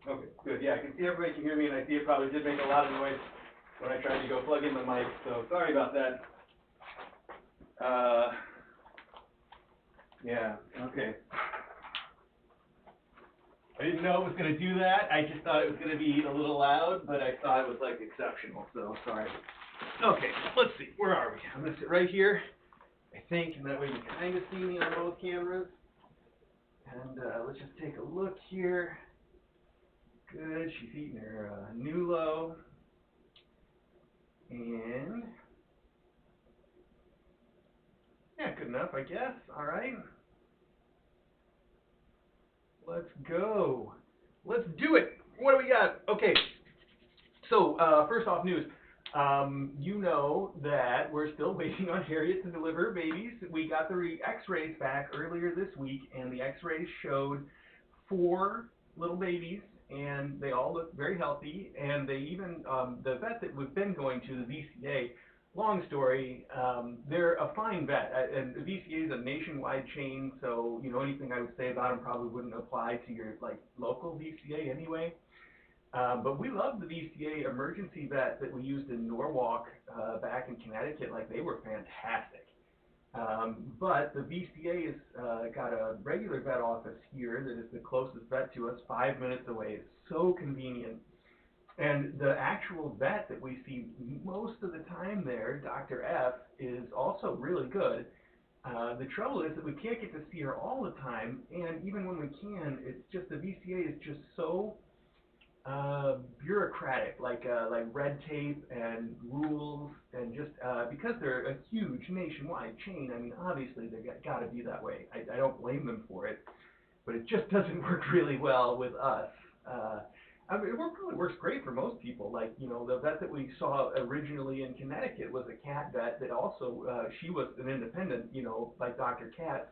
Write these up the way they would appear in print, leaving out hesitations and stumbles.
Okay, good. Yeah, I can see everybody can hear me, and I see it probably did make a lot of noise when I tried to go plug in the mic, so sorry about that. Uh, yeah, okay. I didn't know it was going to do that. I just thought it was going to be a little loud, but I thought it was, like, exceptional, so sorry. Okay, let's see. Where are we? I'm going to sit right here, I think, and that way you can kind of see me on both cameras. And let's just take a look here. Good. She's eating her Nulo. And yeah, good enough, I guess. All right. Let's go. Let's do it. What do we got? Okay. So first off, news. You know that we're still waiting on Harriet to deliver her babies. We got the X-rays back earlier this week, and the X-rays showed 4 little babies, and they all look very healthy. And they even the vet that we've been going to, the VCA. Long story, they're a fine vet, and the VCA is a nationwide chain, so anything I would say about them probably wouldn't apply to your local VCA anyway. But we love the VCA emergency vet that we used in Norwalk back in Connecticut. Like, they were fantastic. But the VCA has got a regular vet office here that is the closest vet to us, 5 minutes away. It's so convenient. And the actual vet that we see most of the time there, Dr. F, is also really good. The trouble is that we can't get to see her all the time, and even when we can, it's just the VCA is just so bureaucratic, like red tape and rules, and just because they're a huge nationwide chain. I mean, obviously they got to be that way. I don't blame them for it, but it just doesn't work really well with us. I mean, it probably works great for most people. Like, the vet that we saw originally in Connecticut was a cat vet that also, she was an independent, like Dr. Katz,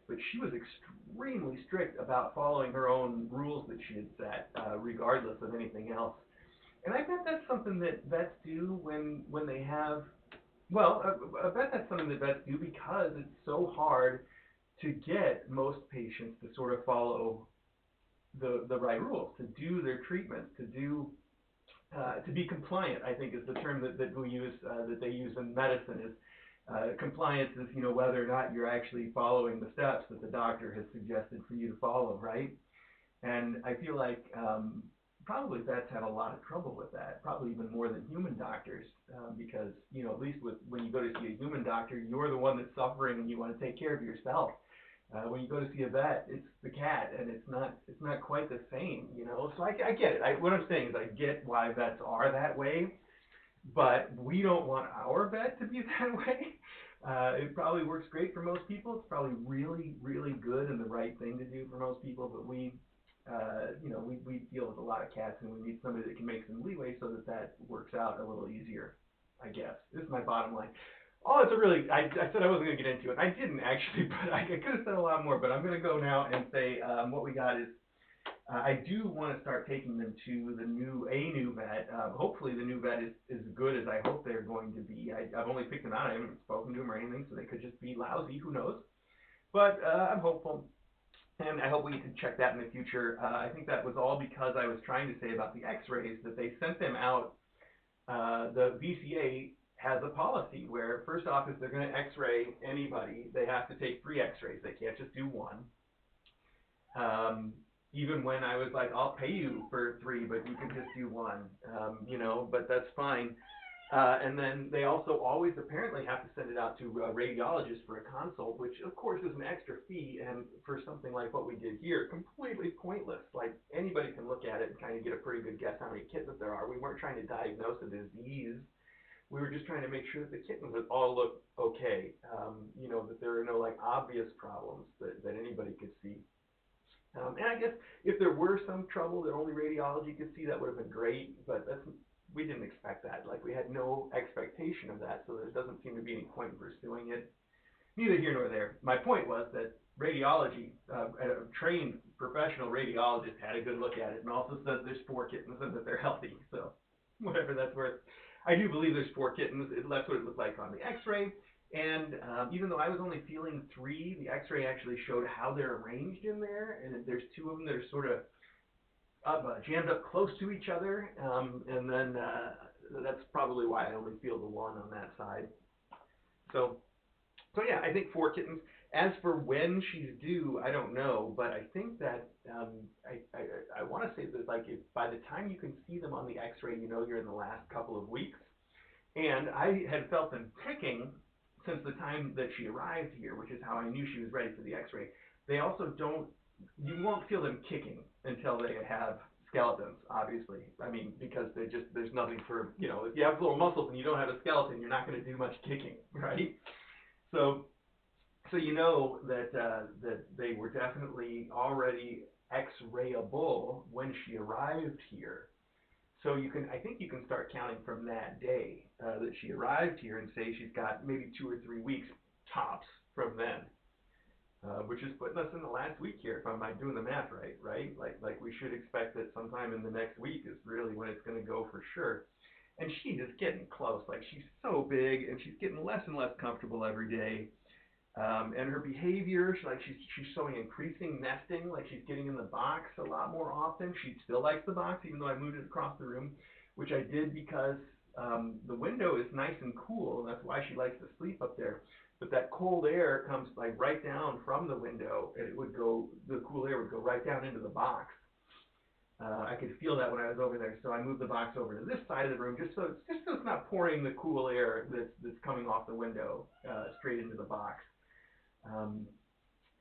but she was extremely strict about following her own rules that she had set, regardless of anything else. And I bet that's something that vets do when they have, well, I bet that's something that vets do because it's so hard to get most patients to sort of follow the right rules, to do their treatments, to be compliant, I think is the term that we use, that they use in medicine is, compliance is, whether or not you're actually following the steps that the doctor has suggested for you to follow, right? And I feel like probably vets have a lot of trouble with that, probably even more than human doctors, because, at least when you go to see a human doctor, you're the one that's suffering and you want to take care of yourself. When you go to see a vet, it's the cat, and it's not quite the same, So I get it. What I'm saying is I get why vets are that way, but we don't want our vet to be that way. It probably works great for most people. It's probably really, really good and the right thing to do for most people, but we deal with a lot of cats, and we need somebody that can make some leeway so that works out a little easier, I guess. This is my bottom line. Oh, I said I wasn't going to get into it. I didn't actually, but I could have said a lot more, but I'm going to go now and say what we got is I do want to start taking them to a new vet. Hopefully the new vet is as good as I hope they're going to be. I've only picked them out. I haven't spoken to them or anything, so they could just be lousy. Who knows? But I'm hopeful, and I hope we get to check that in the future. I think that was all because I was trying to say about the x-rays, that they sent them out. The VCA has a policy where, first off, if they're going to x-ray anybody, they have to take 3 x-rays. They can't just do 1. Even when I was like, I'll pay you for 3, but you can just do 1, but that's fine. And then they also always apparently have to send it out to a radiologist for a consult, which of course is an extra fee, and for something like what we did here, completely pointless. Like, anybody can look at it and kind of get a pretty good guess how many kittens there are. We weren't trying to diagnose a disease. We were just trying to make sure that the kittens would all look okay, that there are no obvious problems that anybody could see. And I guess if there were some trouble that only radiology could see, that would have been great, but we didn't expect that. We had no expectation of that, so there doesn't seem to be any point in pursuing it. Neither here nor there. My point was that radiology, a trained professional radiologist had a good look at it and also says there's 4 kittens and that they're healthy, so whatever that's worth. I do believe there's 4 kittens. That's what it looked like on the x-ray. And even though I was only feeling 3, the x-ray actually showed how they're arranged in there, and there's 2 of them that are sort of jammed up close to each other, and then that's probably why I only feel the one on that side. So, so yeah, I think 4 kittens. As for when she's due, I don't know, but I think that I want to say that like if by the time you can see them on the X-ray, you know you're in the last couple of weeks. And I had felt them ticking since the time that she arrived here, which is how I knew she was ready for the X-ray. They also don't, you won't feel them kicking until they have skeletons, obviously. I mean, because they just, there's nothing for, you know, if you have little muscles and you don't have a skeleton, you're not going to do much kicking, right? So, so you know that that they were definitely already X-rayable when she arrived here. So you can, I think you can start counting from that day that she arrived here and say she's got maybe 2 or 3 weeks tops from then, which is putting us in the last week here if I'm not doing the math right, right? Like we should expect that sometime in the next week is really when it's going to go for sure. And she is getting close. Like she's so big and she's getting less and less comfortable every day. And her behavior, like she's showing increasing nesting, like she's getting in the box a lot more often. She still likes the box, even though I moved it across the room, which I did because the window is nice and cool, and that's why she likes to sleep up there. But that cold air comes like right down from the window, and it would go, the cool air would go right down into the box. I could feel that when I was over there, so I moved the box over to this side of the room just so it's not pouring the cool air that's coming off the window straight into the box. Um,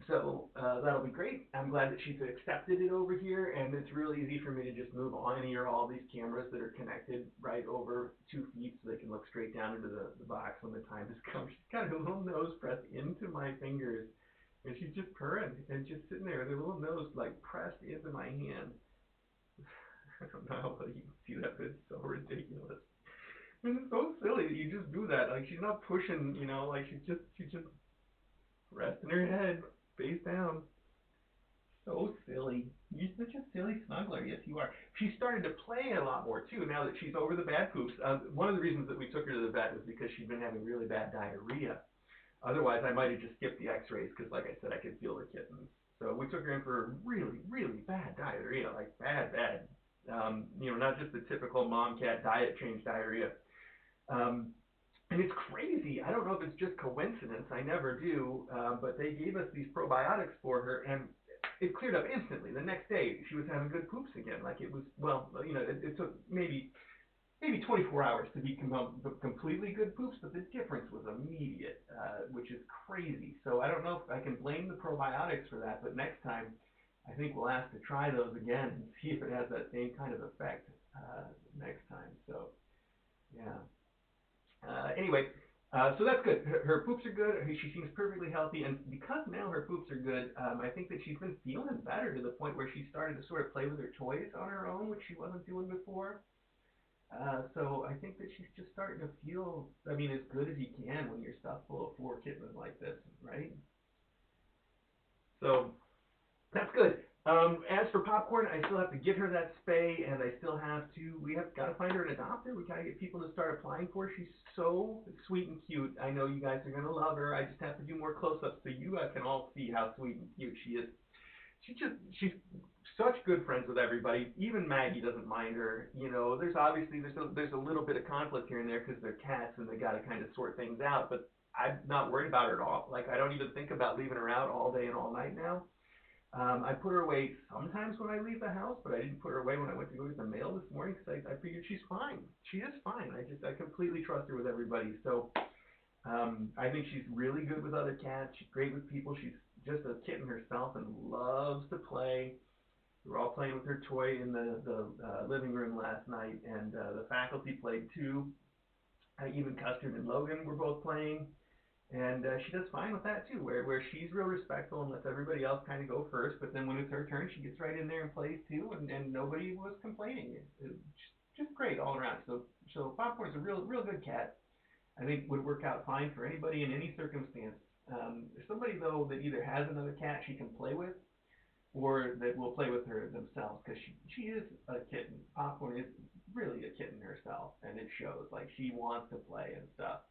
so that'll be great. I'm glad that she's accepted it over here, and it's really easy for me to just move on any or all these cameras that are connected right over 2 feet so they can look straight down into the box when the time has come. She's got her little nose pressed into my fingers, and she's just purring and just sitting there with her little nose like pressed into my hand. I don't know how well you can see that, but it's so ridiculous. And it's so silly that you just do that. Like she's not pushing, you know, like she's just resting her head face down. So silly. You're such a silly snuggler. Yes, you are. She started to play a lot more too now that she's over the bad poops. One of the reasons that we took her to the vet was because she'd been having really bad diarrhea. Otherwise, I might have just skipped the X-rays because, like I said, I could feel the kittens. So we took her in for really, really bad diarrhea, like bad, bad. You know, not just the typical mom cat diet change diarrhea. Um, And it's crazy. I don't know if it's just coincidence. I never do. But they gave us these probiotics for her, and it cleared up instantly. The next day, she was having good poops again. Like it was, well, you know, it took maybe 24 hours to be completely good poops, but the difference was immediate, which is crazy. So I don't know if I can blame the probiotics for that, but next time, I think we'll ask to try those again and see if it has that same kind of effect next time. So, yeah. Anyway, so that's good. Her poops are good. She seems perfectly healthy, and because now her poops are good, I think that she's been feeling better to the point where she started to sort of play with her toys on her own, which she wasn't doing before. So I think that she's just starting to feel, I mean, as good as you can when you're stuffed full of 4 kittens like this, right? So that's good. As for Popcorn, I still have to get her that spay, and I still have to, we have got to find her an adopter. We got to get people to start applying for her. She's so sweet and cute. I know you guys are going to love her. I just have to do more close-ups so you guys can all see how sweet and cute she is. She's such good friends with everybody. Even Maggie doesn't mind her. You know, there's obviously, there's a little bit of conflict here and there because they're cats and they got to kind of sort things out, but I'm not worried about her at all. Like, I don't even think about leaving her out all day and all night now. I put her away sometimes when I leave the house, but I didn't put her away when I went to go get the mail this morning because I figured she's fine. She is fine. I completely trust her with everybody. So I think she's really good with other cats. She's great with people. She's just a kitten herself and loves to play. We were all playing with her toy in the living room last night, and the faculty played too. Even Custard and Logan were both playing. And she does fine with that too, where she's real respectful and lets everybody else kind of go first, but then when it's her turn, she gets right in there and plays too, and nobody was complaining. It's just great all around. So Popcorn's a real good cat. I think would work out fine for anybody in any circumstance. Somebody though that either has another cat she can play with, or that will play with her themselves, because she is a kitten. Popcorn is really a kitten herself, and it shows. Like she wants to play and stuff.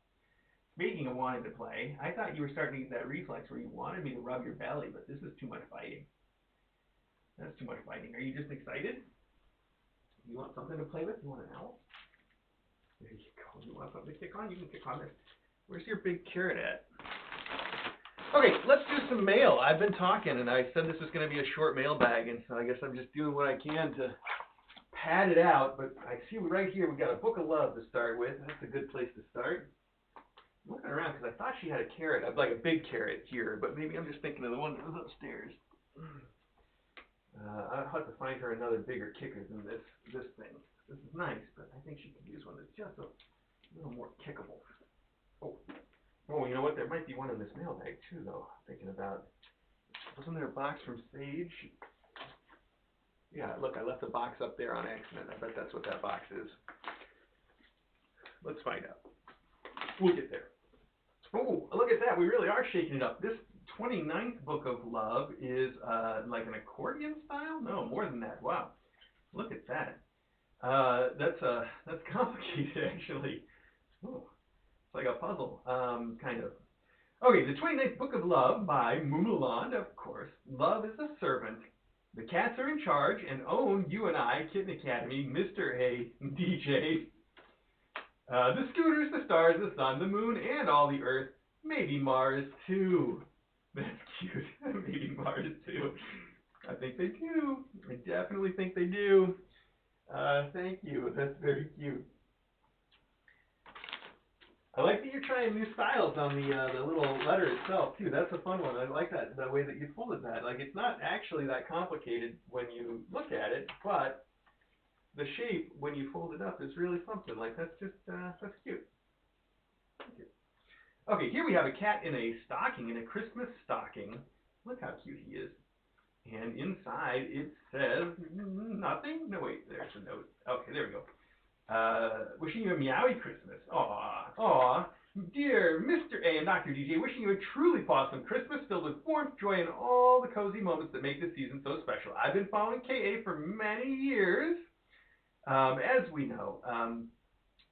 Speaking of wanting to play, I thought you were starting to get that reflex where you wanted me to rub your belly, but this is too much fighting. That's too much fighting. Are you just excited? You want something to play with? You want an owl? There you go. You want something to kick on? You can kick on this. Where's your big carrot at? Okay, let's do some mail. I've been talking, and I said this was going to be a short mailbag, and so I guess I'm just doing what I can to pad it out. But I see right here we got a book of love to start with. That's a good place to start. I'm looking around because I thought she had a carrot, like a big carrot here, but maybe I'm just thinking of the one that was upstairs. I'll have to find her another bigger kicker than this thing. This is nice, but I think she could use one that's just a little more kickable. Oh, you know what? There might be one in this mailbag too, though. Thinking about, wasn't there a box from Sage? Yeah, look, I left the box up there on accident. I bet that's what that box is. Let's find out. We'll get there. Oh, look at that. We really are shaking it up. This 29th book of love is like an accordion style? No, more than that. Wow. Look at that. That's complicated, actually. Oh, it's like a puzzle, kind of. Okay, the 29th book of love by Mumuland, of course. Love is a servant. The cats are in charge and own you and I, Kitten Academy, Mr. A, DJ. The scooters, the stars, the sun, the moon, and all the earth. Maybe Mars, too. That's cute. Maybe Mars, too. I think they do. I definitely think they do. Thank you. That's very cute. I like that you're trying new styles on the little letter itself, too. That's a fun one. I like that, the way that you folded that. Like, it's not actually that complicated when you look at it, but the shape, when you fold it up, is really something. Like, that's just, that's cute. Thank you. Okay, here we have a cat in a stocking, in a Christmas stocking. Look how cute he is. And inside it says nothing. No, wait, there's a note. Okay, there we go. Wishing you a meowy Christmas. Aw. Dear Mr. A and Dr. DJ, wishing you a truly awesome Christmas filled with warmth, joy, and all the cozy moments that make this season so special. I've been following KA for many years. As we know,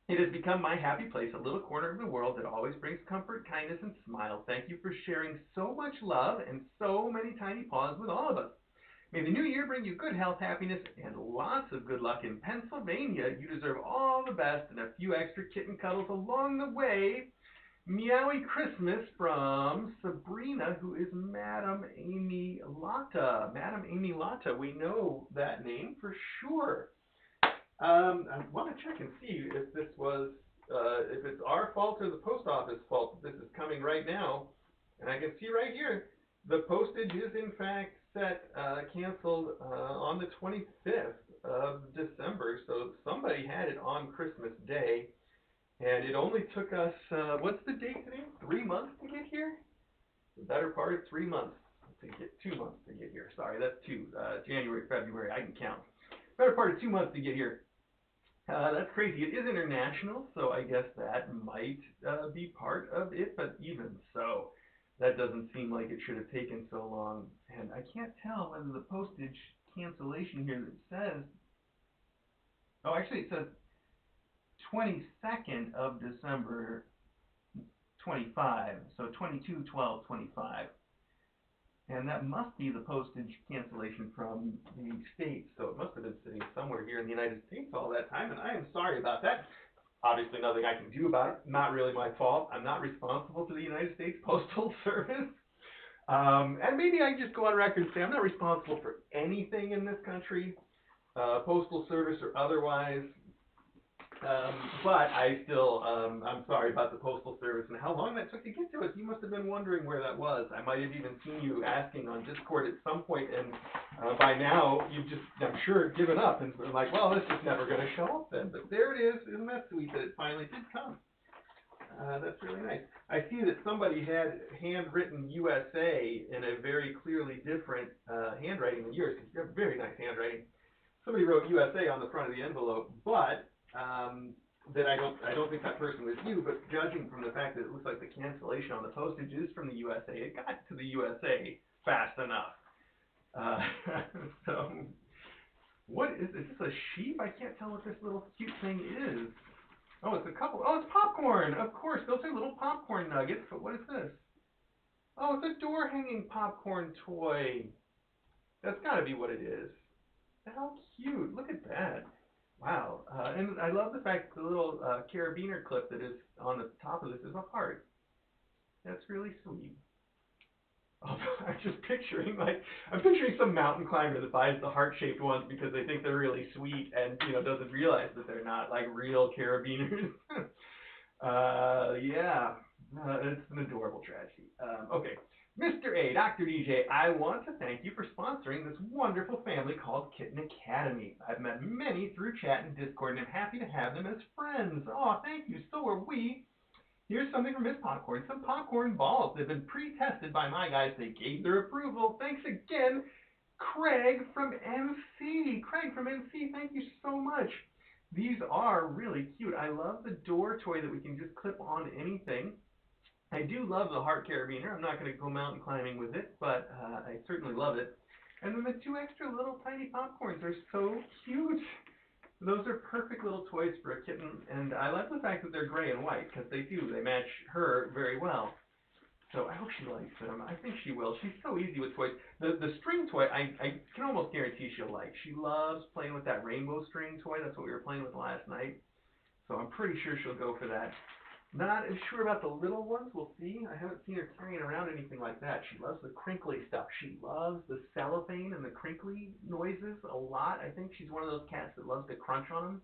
it has become my happy place, a little corner of the world that always brings comfort, kindness, and smiles. Thank you for sharing so much love and so many tiny paws with all of us. May the new year bring you good health, happiness, and lots of good luck in Pennsylvania. You deserve all the best and a few extra kitten cuddles along the way. Meowy Christmas from Sabrina, who is Madam Amy Lotta. Madam Amy Lotta, we know that name for sure. I want to check and see if this was, if it's our fault or the post office fault that this is coming right now. And I can see right here, the postage is in fact set, canceled on the 25th of December. So somebody had it on Christmas Day. And it only took us, what's the date today? 3 months to get here? The better part of 3 months to get, 2 months to get here. Sorry, that's two. January, February, I can count. Better part of 2 months to get here. That's crazy. It is international, so I guess that might be part of it, but even so, that doesn't seem like it should have taken so long. And I can't tell whether the postage cancellation here that says, oh, actually it says 22nd of December 25, so 22/12/25. And that must be the postage cancellation from the States, so it must have been sitting somewhere here in the United States all that time, and I am sorry about that. Obviously nothing I can do about it, not really my fault. I'm not responsible to the United States Postal Service. And maybe I just go on record and say I'm not responsible for anything in this country, Postal Service or otherwise. But I still, I'm sorry about the Postal Service and how long that took to get to us. You must have been wondering where that was. I might have even seen you asking on Discord at some point, and by now you've just, I'm sure, given up and been like, well, this is never going to show up then. But there it is. Isn't that sweet that it finally did come? That's really nice. I see that somebody had handwritten USA in a very clearly different handwriting than yours, because you have very nice handwriting. Somebody wrote USA on the front of the envelope, but that I don't think that person was you, but judging from the fact that it looks like the cancellation on the postage is from the USA, it got to the USA fast enough. So, what is this? Is this a sheep? I can't tell what this little cute thing is. Oh, it's a couple. Oh, it's popcorn. Of course, those are little popcorn nuggets, but what is this? Oh, it's a door hanging popcorn toy. That's got to be what it is. How cute. Look at that. Wow. And I love the fact that the little carabiner clip that is on the top of this is a heart. That's really sweet. Oh, I'm picturing some mountain climber that buys the heart-shaped ones because they think they're really sweet and, doesn't realize that they're not like real carabiners. Yeah, it's an adorable tragedy. Okay, Mr. A, Dr. DJ, I want to thank you for sponsoring this wonderful family called Kitten Academy. I've met many through chat and Discord, and I'm happy to have them as friends. Oh, thank you. So are we. Here's something from Miss Popcorn. Some popcorn balls. They've been pre-tested by my guys. They gave their approval. Thanks again, Craig from NC. Craig from NC, thank you so much. These are really cute. I love the door toy that we can just clip on anything. I do love the heart carabiner. I'm not going to go mountain climbing with it, but I certainly love it. And then the two extra little tiny popcorns are so cute. Those are perfect little toys for a kitten, and I like the fact that they're gray and white, because they do. They match her very well. So I hope she likes them. I think she will. She's so easy with toys. The string toy, I can almost guarantee she'll like. She loves playing with that rainbow string toy. That's what we were playing with last night. So I'm pretty sure she'll go for that. Not as sure about the little ones. We'll see. I haven't seen her carrying around anything like that. She loves the crinkly stuff. She loves the cellophane and the crinkly noises a lot. I think she's one of those cats that loves to crunch on them.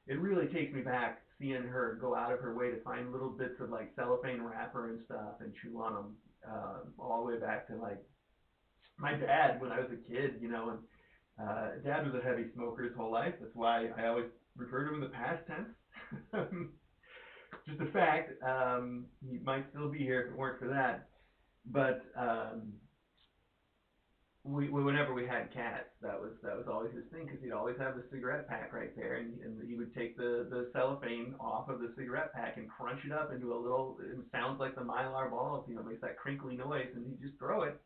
It really takes me back seeing her go out of her way to find little bits of like cellophane wrapper and stuff and chew on them, all the way back to like my dad when I was a kid, and dad was a heavy smoker his whole life. That's why I always refer to him in the past tense. Just a fact. He might still be here if it weren't for that. But whenever we had cats, that was always his thing, because he'd always have the cigarette pack right there, and he would take the cellophane off of the cigarette pack and crunch it up into a little. It sounds like the mylar balls, makes that crinkly noise, and he'd just throw it,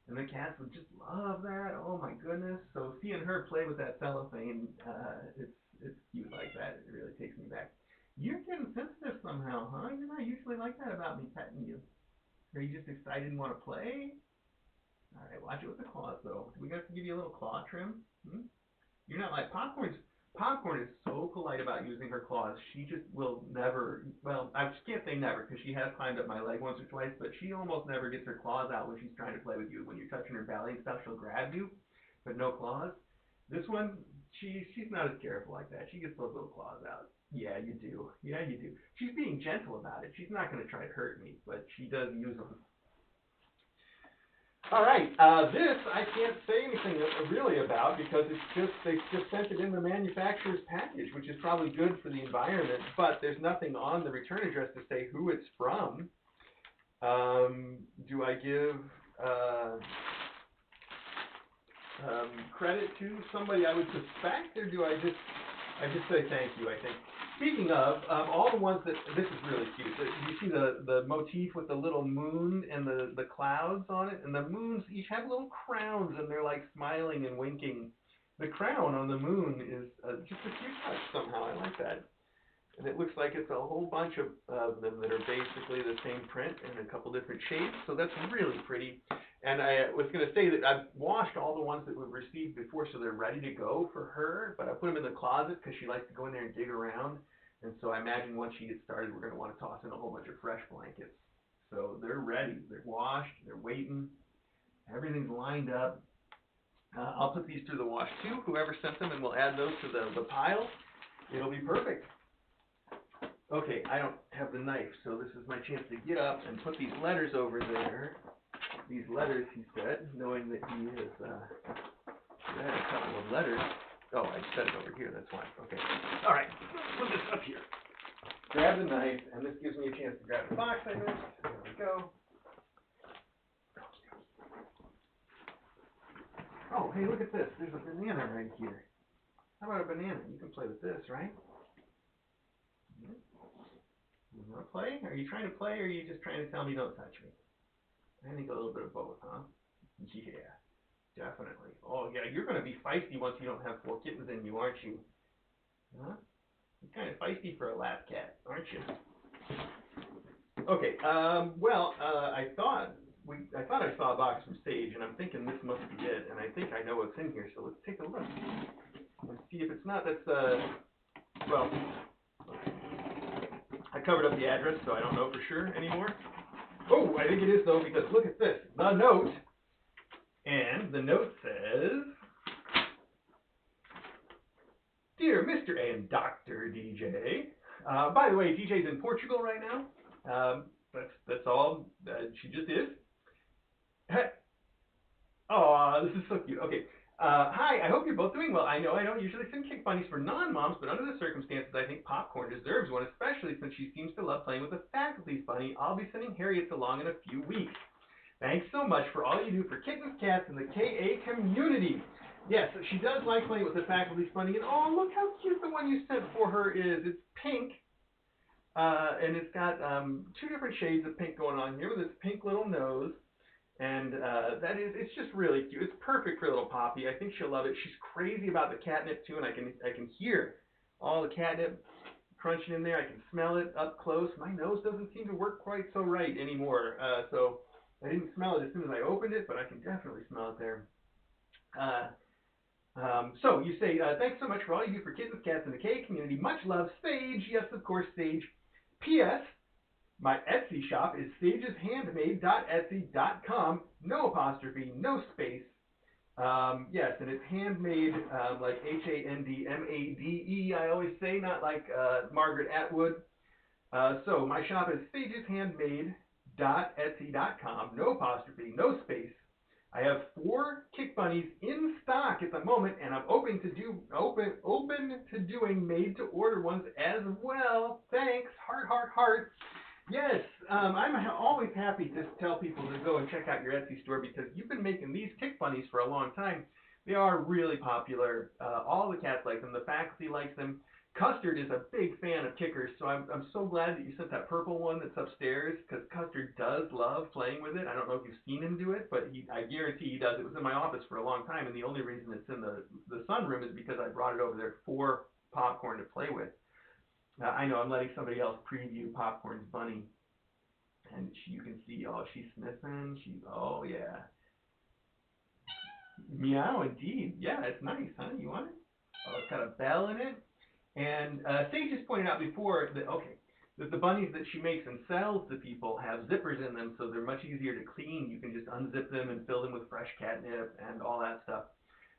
and the cats would just love that. Oh my goodness! So seeing her play with that cellophane, it's cute like that. It really takes me back. You're getting sensitive somehow, huh? You're not usually like that about me petting you. Are you just excited and want to play? All right, watch it with the claws, though. Do we have to give you a little claw trim? You're not like Popcorn is so polite about using her claws. She just will never. Well, I can't say never, because she has climbed up my leg once or twice, but she almost never gets her claws out when she's trying to play with you. When you're touching her belly and stuff, she'll grab you, but no claws. This one, she's not as careful like that. She gets those little claws out. Yeah, you do. Yeah, you do. She's being gentle about it. She's not going to try to hurt me, but she does use them. All right, this I can't say anything really about, because they just sent it in the manufacturer's package, which is probably good for the environment, but there's nothing on the return address to say who it's from. Do I give credit to somebody I would suspect, or do I just say thank you, I think. Speaking of, all the ones that, this is really cute. You see the motif with the little moon and the clouds on it? And the moons each have little crowns, and they're like smiling and winking. The crown on the moon is just a cute touch somehow. I like that. And it looks like it's a whole bunch of them that are basically the same print in a couple different shades. So that's really pretty. And I was going to say that I've washed all the ones that we've received before, so they're ready to go for her. But I put them in the closet because she likes to go in there and dig around. And so I imagine once she gets started, we're going to want to toss in a whole bunch of fresh blankets. So they're ready. They're washed. They're waiting. Everything's lined up. I'll put these through the wash too, whoever sent them, and we'll add those to the pile. It'll be perfect. Okay, I don't have the knife, so this is my chance to get up and put these letters over there. These letters, he said, knowing that he has read a couple of letters. Oh, I set it over here, that's why. Okay. All right, put this up here. Grab the knife, and this gives me a chance to grab the box I missed. There we go. Oh, hey, look at this. There's a banana right here. How about a banana? You can play with this, right? You want to play? Are you trying to play, or are you just trying to tell me don't touch me? I think a little bit of both, huh? Yeah, definitely. Oh, yeah, you're going to be feisty once you don't have 4 kittens in you, aren't you? Huh? You're kind of feisty for a lap cat, aren't you? Okay, I thought I saw a box from Sage, and I'm thinking this must be it, and I think I know what's in here, so let's take a look. Let's see if it's not. That's well, I covered up the address, so I don't know for sure anymore. Oh, I think it is though, because look at this, the note, and the note says, "Dear Mr. and Dr. DJ." By the way, DJ's in Portugal right now. That's all. She just is. Oh, this is so cute. Okay. Hi, I hope you're both doing well. I know I don't usually send kick bunnies for non-moms, but under the circumstances, I think Popcorn deserves one, especially since she seems to love playing with the faculty's bunny. I'll be sending Harriet's along in a few weeks. Thanks so much for all you do for kittens, cats, and the KA community. Yes, she does like playing with the faculty's bunny, and oh, look how cute the one you sent for her is. It's pink, and it's got two different shades of pink going on here with this pink little nose. And it's just really cute. It's perfect for little Poppy. I think she'll love it. She's crazy about the catnip too, and I can hear all the catnip crunching in there. I can smell it up close. My nose doesn't seem to work quite so right anymore, so I didn't smell it as soon as I opened it, but I can definitely smell it there. So you say, thanks so much for all you do for kittens, cats, and the K community. Much love, Sage. Yes, of course, Sage. P.S. My Etsy shop is sageshandmade.etsy.com. No apostrophe, no space. Yes, and it's handmade like HANDMADE, I always say, not like Margaret Atwood. So my shop is sageshandmade.etsy.com. No apostrophe, no space. I have 4 kick bunnies in stock at the moment, and I'm open to doing made-to-order ones as well. Thanks. Heart, heart, heart. Yes, I'm always happy to tell people to go and check out your Etsy store because you've been making these kick bunnies for a long time. They are really popular. All the cats like them. The faculty likes them. Custard is a big fan of kickers, so I'm so glad that you sent that purple one that's upstairs because Custard does love playing with it. I don't know if you've seen him do it, but I guarantee he does. It was in my office for a long time, and the only reason it's in the sunroom is because I brought it over there for Popcorn to play with. I know I'm letting somebody else preview Popcorn's bunny, and you can see, oh, she's sniffing. Oh yeah, meow indeed. Yeah, it's nice, huh? You want it? Oh, it's got a bell in it. And Sage just pointed out before that the bunnies that she makes and sells to people have zippers in them, so they're much easier to clean. You can just unzip them and fill them with fresh catnip and all that stuff.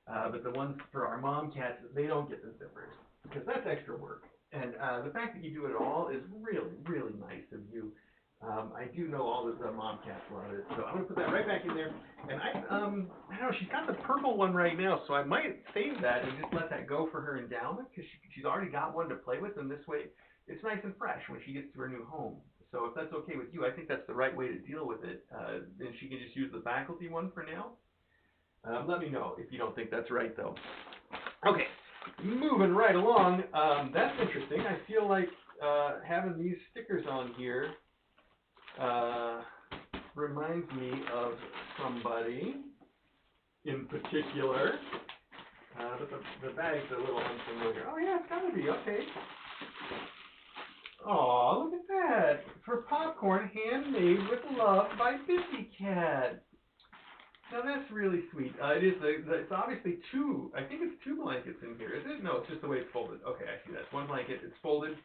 But the ones for our mom cats, they don't get the zippers because that's extra work. And the fact that you do it all is really, really nice of you. I do know all the mom cats love it, so I'm gonna put that right back in there. And I don't know, she's got the purple one right now, so I might save that and just let that go for her endowment because she's already got one to play with, and this way it's nice and fresh when she gets to her new home. So if that's okay with you, I think that's the right way to deal with it. Then she can just use the faculty one for now. Let me know if you don't think that's right, though. Okay. Moving right along, that's interesting. I feel like having these stickers on here reminds me of somebody in particular, but the bag's a little unfamiliar. Oh yeah, it's gotta be, okay. Aw, look at that. For Popcorn, handmade with love by Busy Cat. Now that's really sweet. It's obviously I think it's 2 blankets in here, is it? No, it's just the way it's folded. Okay, I see that. It's 1 blanket, it's folded.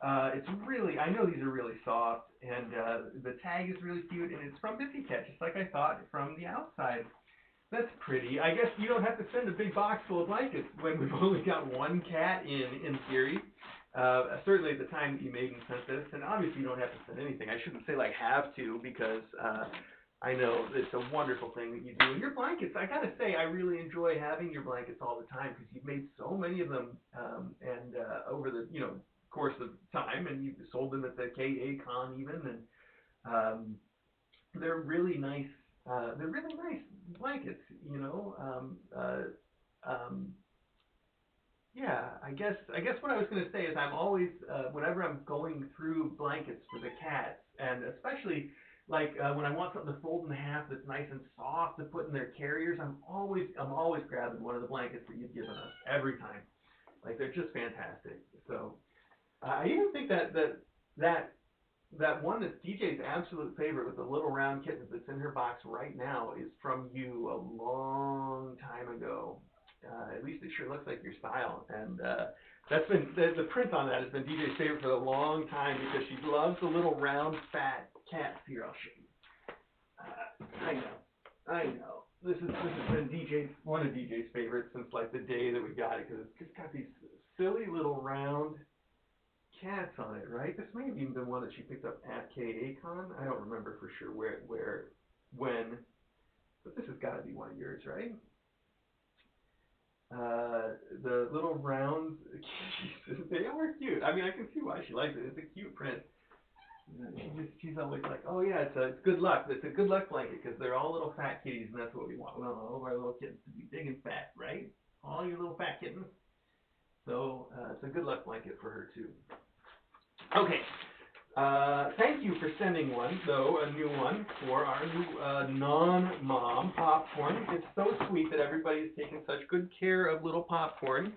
It's really, I know these are really soft, and the tag is really cute, and it's from Busy Cat, just like I thought from the outside. That's pretty. I guess you don't have to send a big box full of blankets when we've only got 1 cat in theory. Certainly at the time that you made and sent this, and obviously you don't have to send anything. I shouldn't say like have to, because I know it's a wonderful thing that you do. And your blankets, I gotta say, I really enjoy having your blankets all the time because you've made so many of them, and over the course of time, and you've sold them at the KA Con even, and they're really nice. They're really nice blankets, Yeah, I guess what I was going to say is I'm always, whenever I'm going through blankets for the cats, and especially like when I want something to fold in half that's nice and soft to put in their carriers, I'm always grabbing one of the blankets that you've given us every time. Like they're just fantastic. So I even think that one that's DJ's absolute favorite with the little round kitten that's in her box right now is from you a long time ago. At least it sure looks like your style. And that's been the print on that has been DJ's favorite for a long time because she loves the little round fat cats. Here, I'll show you. I know. This has been one of DJ's favorites since like the day that we got it because it's just got these silly little round cats on it, right? This may have even been one that she picked up at KACon. I don't remember for sure when, but this has got to be one of yours, right? The little round, they are cute. I mean, I can see why she likes it. It's a cute print. She's always like, oh yeah, it's good luck. It's a good luck blanket because they're all little fat kitties, and that's what we want. We want all of our little kittens to be big and fat, right? All your little fat kittens. So it's a good luck blanket for her too. Okay. Thank you for sending one, though, a new one for our new non-mom popcorn. It's so sweet that everybody's taking such good care of little popcorn,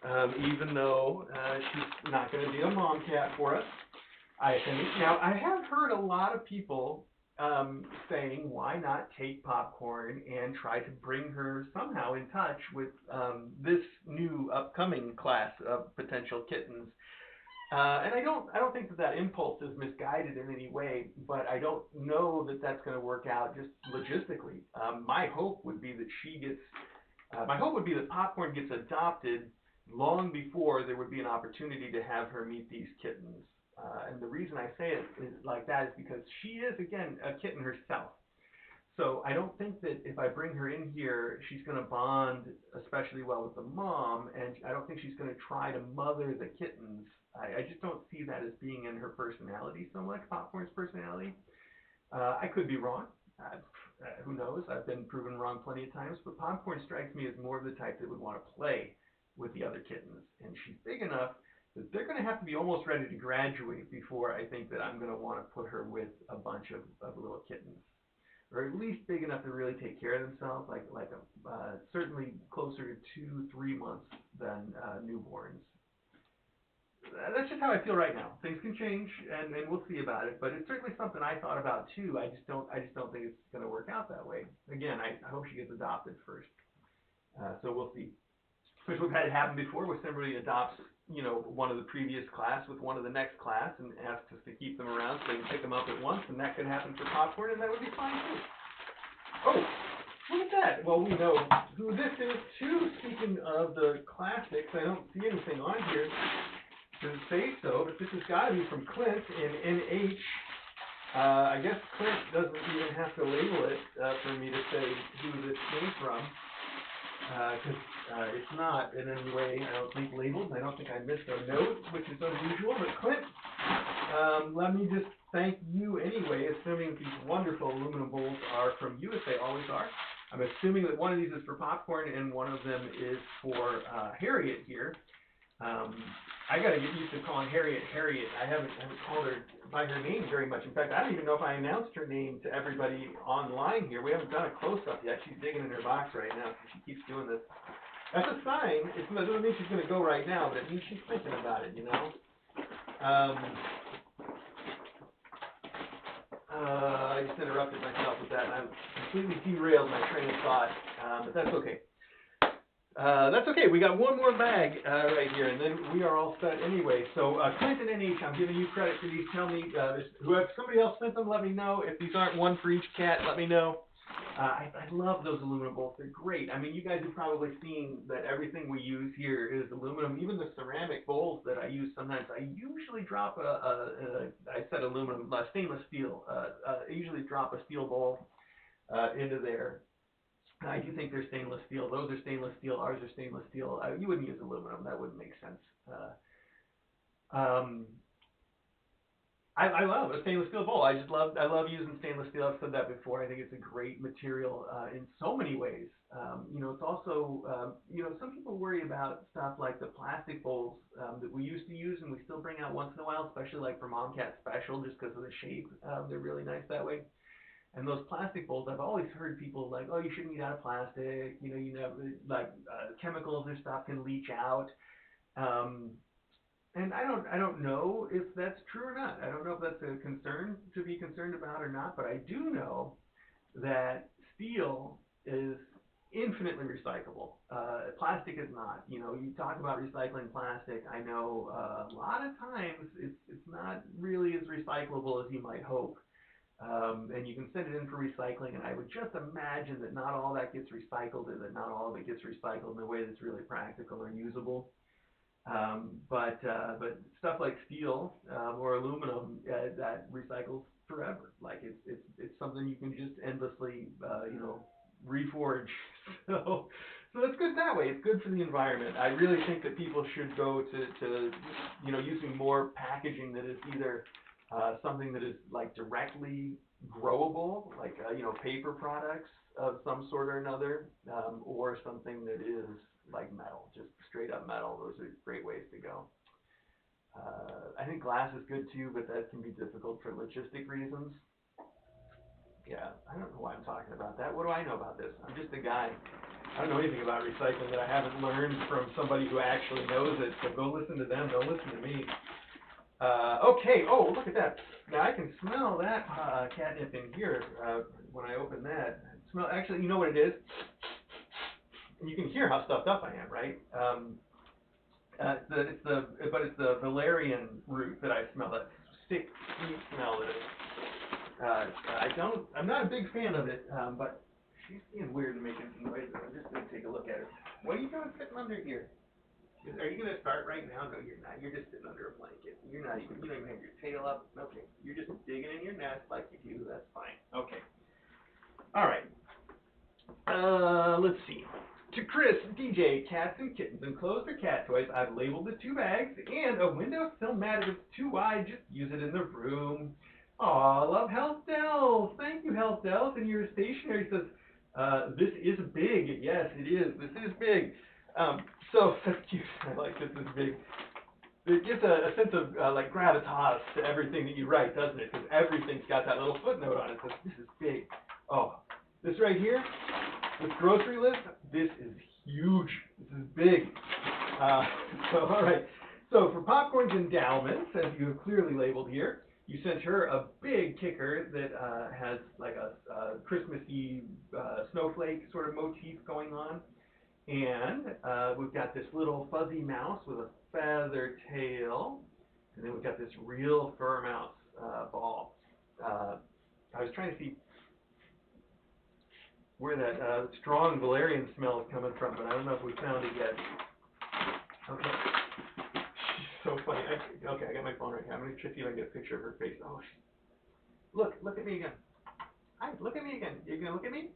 even though she's not going to be a mom cat for us, I think. Now, I have heard a lot of people saying, why not take popcorn and try to bring her somehow in touch with this new upcoming class of potential kittens. And I don't think that impulse is misguided in any way, but I don't know that that's going to work out just logistically. My hope would be that popcorn gets adopted long before there would be an opportunity to have her meet these kittens. And the reason I say it is like that is because she is, again, a kitten herself. So I don't think that if I bring her in here, she's going to bond especially well with the mom, and I don't think she's going to try to mother the kittens. I just don't see that as being in her personality so much, Popcorn's personality. I could be wrong. Who knows? I've been proven wrong plenty of times, but Popcorn strikes me as more of the type that would want to play with the other kittens, and she's big enough that they're going to have to be almost ready to graduate before I think that I'm going to want to put her with a bunch of little kittens, or at least big enough to really take care of themselves, certainly closer to 2-3 months than newborns. That's just how I feel right now. Things can change, and we'll see about it. But it's certainly something I thought about too. I just don't think it's going to work out that way. Again, I hope she gets adopted first. So we'll see. Which we've had it happen before, where somebody adopts, one of the previous class with one of the next class, and asks us to keep them around so they can pick them up at once, and that could happen for Popcorn, and that would be fine too. Oh, look at that. Well, we know who this is too. Speaking of the classics, I don't see anything on here to say so, but this has got to be from Clint in NH. I guess Clint doesn't even have to label it for me to say who this came from, because it's not in any way, I don't think, labeled, and I don't think I missed a note, which is unusual. But Clint, let me just thank you anyway, assuming these wonderful aluminum bowls are from you, as they always are. I'm assuming that one of these is for Popcorn and one of them is for Harriet here. I got to get used to calling Harriet. I haven't called her by her name very much. In fact, I don't even know if I announced her name to everybody online here. We haven't done a close-up yet. She's digging in her box right now, so she keeps doing this. That's a sign. It doesn't mean she's going to go right now, but it means she's thinking about it, I just interrupted myself with that, and I completely derailed my train of thought, but that's okay. That's okay. We got one more bag right here, and then we are all set anyway. So, Clint and NH, I'm giving you credit for these. Tell me, if somebody else sent them, let me know. If these aren't one for each cat, let me know. I love those aluminum bowls. They're great. I mean, you guys have probably seen that everything we use here is aluminum. Even the ceramic bowls that I use sometimes, I usually drop stainless steel. I usually drop a steel bowl into there. I do think they're stainless steel. Those are stainless steel. Ours are stainless steel. You wouldn't use aluminum. That wouldn't make sense. I love a stainless steel bowl. I love using stainless steel. I've said that before. I think it's a great material in so many ways. It's also, some people worry about stuff like the plastic bowls that we used to use and we still bring out once in a while, especially like for Mom Cat Special, just because of the shape. They're really nice that way. And those plastic bowls, I've always heard people like, oh, you shouldn't eat out of plastic. Chemicals or stuff can leach out. And I don't know if that's true or not. I don't know if that's a concern to be concerned about or not. But I do know that steel is infinitely recyclable. Plastic is not. You know, you talk about recycling plastic. I know a lot of times it's not really as recyclable as you might hope. And you can send it in for recycling, and I would just imagine that not all that gets recycled, or that not all of it gets recycled in a way that's really practical or usable. But stuff like steel or aluminum that recycles forever. Like it's something you can just endlessly reforge. So that's good that way. It's good for the environment. I really think that people should go to using more packaging that is either something that is like directly growable, like paper products of some sort or another, or something that is like metal, just straight up metal. Those are great ways to go. I think glass is good too, but that can be difficult for logistic reasons. Yeah, I don't know why I'm talking about that. What do I know about this? I'm just a guy. I don't know anything about recycling that I haven't learned from somebody who actually knows it. So go listen to them. Don't listen to me. Okay. Oh, look at that. Now I can smell that catnip in here when I open that. Smell. Actually, you know what it is? You can hear how stuffed up I am, right? It's the valerian root that I smell. That sick, sweet smell that I'm not a big fan of it, but she's being weird and making some noises. I'm just gonna take a look at her. What are you doing sitting under here? Are you gonna start right now? No, you're not. You're just sitting under a blanket. You don't even have your tail up. Okay, you're just digging in your nest like you do. That's fine. Okay. All right. Let's see. To Chris, DJ, cats and kittens, enclosed or cat toys, I've labeled the 2 bags, and a windowsill mat if it's too wide, just use it in the room. Aw, love Health Dells. Thank you, Health Dells. And your stationery says, this is big. Yes, it is. This is big. So that's cute. I like this is big. It gives a sense of like gravitas to everything that you write, doesn't it? Because everything's got that little footnote on it that says, this is big. Oh, this right here, this grocery list, this is huge. This is big. So, all right. So for Popcorn's endowments, as you have clearly labeled here, you sent her a big kicker that has like a Christmassy snowflake sort of motif going on. And we've got this little fuzzy mouse with a feather tail. And then we've got this real fur mouse ball. I was trying to see where that strong valerian smell is coming from, but I don't know if we found it yet. Okay. So funny. Okay, I got my phone right here. I'm going to see if I can get a picture of her face. Oh, look at me again. Hi, look at me again. You're going to look at me?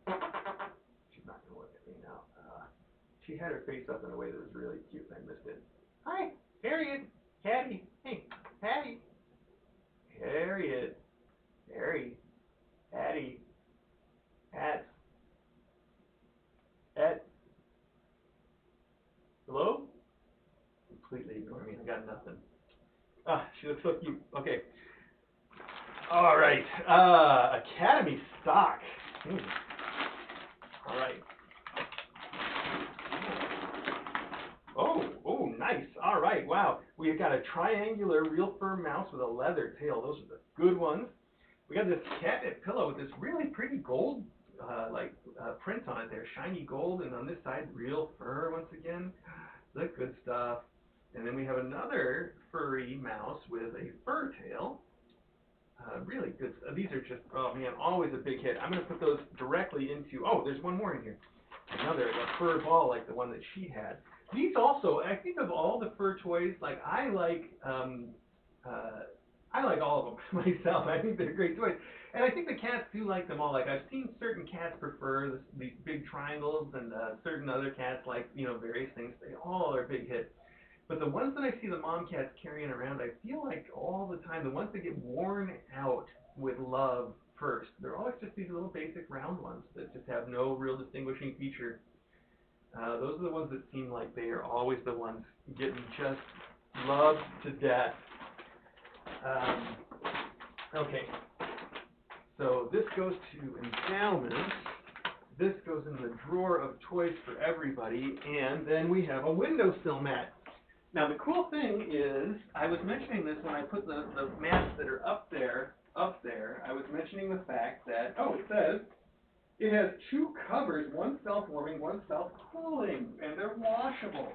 She's not going to look at me now. She had her face up in a way that was really cute, and I missed it. Hi, Harriet. Caddy. Hey, Patty. Harriet. Harry. Patty. Pat. Ed. Hello? Completely ignore me. I got nothing. Ah, she looks so cute. Okay. All right. Academy stock. All right. Oh, nice. All right. Wow. We've got a triangular real fur mouse with a leather tail. Those are the good ones. We got this catnip pillow with this really pretty gold print on it there, shiny gold, and on this side real fur once again. The good stuff. And then we have another furry mouse with a fur tail. Really good stuff. These are just, oh man, always a big hit. I'm going to put those directly into, oh, there's one more in here. Another, a fur ball like the one that she had. These also, I think of all the fur toys, like I like all of them myself. I think they're great toys. And I think the cats do like them all. Like I've seen certain cats prefer these big triangles, and certain other cats like, various things. They all are big hits. But the ones that I see the mom cats carrying around, I feel like all the time, the ones that get worn out with love first, they're always just these little basic round ones that just have no real distinguishing feature. Those are the ones that seem like they are always the ones getting just loved to death. Okay, so this goes to endowments. This goes in the drawer of toys for everybody, and then we have a windowsill mat. Now the cool thing is, I was mentioning this when I put the mats that are up there. I was mentioning the fact that, it says, It has two covers, one self-warming, one self-cooling, and they're washable.